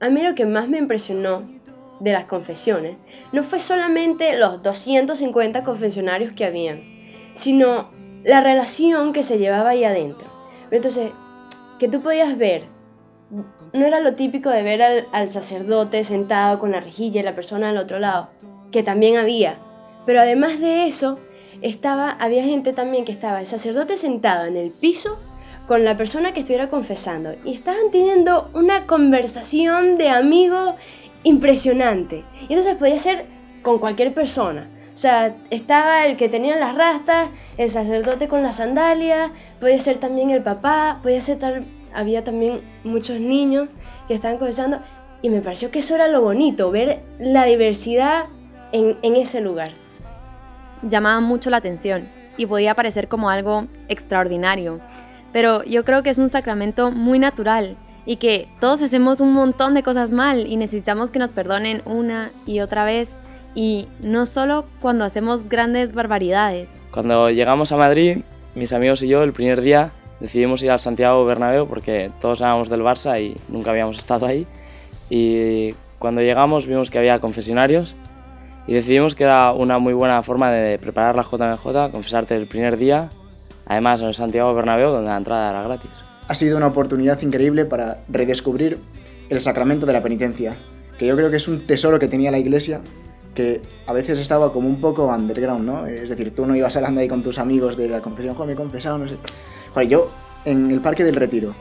a mí lo que más me impresionó de las confesiones no fue solamente los 250 confesionarios que habían, sino la relación que se llevaba ahí adentro. Pero entonces, que tú podías ver, no era lo típico de ver al sacerdote sentado con la rejilla y la persona al otro lado, que también había, pero además de eso, había gente también que estaba el sacerdote sentado en el piso con la persona que estuviera confesando y estaban teniendo una conversación de amigos impresionante. Y entonces podía ser con cualquier persona. O sea, estaba el que tenía las rastas, el sacerdote con las sandalias, podía ser también el papá, había también muchos niños que estaban confesando y me pareció que eso era lo bonito, ver la diversidad en ese lugar. Llamaba mucho la atención y podía parecer como algo extraordinario, pero yo creo que es un sacramento muy natural y que todos hacemos un montón de cosas mal y necesitamos que nos perdonen una y otra vez, y no solo cuando hacemos grandes barbaridades. Cuando llegamos a Madrid, mis amigos y yo el primer día decidimos ir al Santiago Bernabéu porque todos éramos del Barça y nunca habíamos estado ahí, y cuando llegamos vimos que había confesionarios y decidimos que era una muy buena forma de preparar la JMJ, confesarte el primer día, además en el Santiago Bernabéu, donde la entrada era gratis. Ha sido una oportunidad increíble para redescubrir el sacramento de la penitencia, que yo creo que es un tesoro que tenía la Iglesia, que a veces estaba como un poco underground, ¿no? Es decir, tú no ibas hablando ahí con tus amigos de la confesión, me he confesado, no sé. Joder, yo en el Parque del Retiro,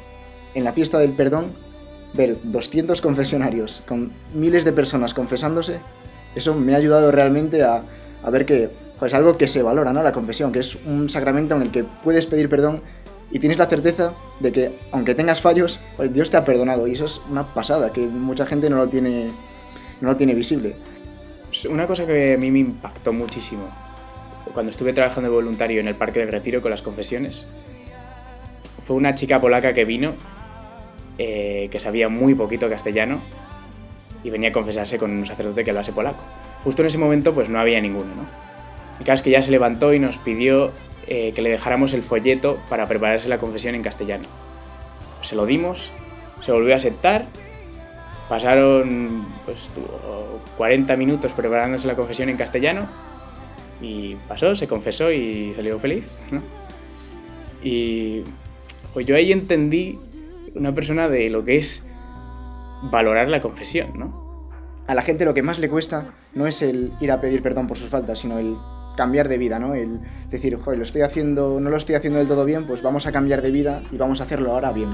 en la fiesta del perdón, ver 200 confesionarios con miles de personas confesándose, eso me ha ayudado realmente a ver que es algo que se valora, ¿no? La confesión, que es un sacramento en el que puedes pedir perdón y tienes la certeza de que, aunque tengas fallos, pues Dios te ha perdonado, y eso es una pasada, que mucha gente no lo tiene visible. Una cosa que a mí me impactó muchísimo cuando estuve trabajando de voluntario en el Parque del Retiro con las confesiones fue una chica polaca que vino, que sabía muy poquito castellano y venía a confesarse con un sacerdote que hablase polaco. Justo en ese momento pues no había ninguno, ¿no? Y claro, es que ya se levantó y nos pidió que le dejáramos el folleto para prepararse la confesión en castellano. Se lo dimos, se volvió a sentar, pasaron pues 40 minutos preparándose la confesión en castellano y pasó, se confesó y salió feliz, ¿no? Y pues yo ahí entendí una persona de lo que es valorar la confesión, ¿no? A la gente lo que más le cuesta no es el ir a pedir perdón por sus faltas, sino el cambiar de vida, ¿no? El decir, joder, no lo estoy haciendo del todo bien, pues vamos a cambiar de vida y vamos a hacerlo ahora bien.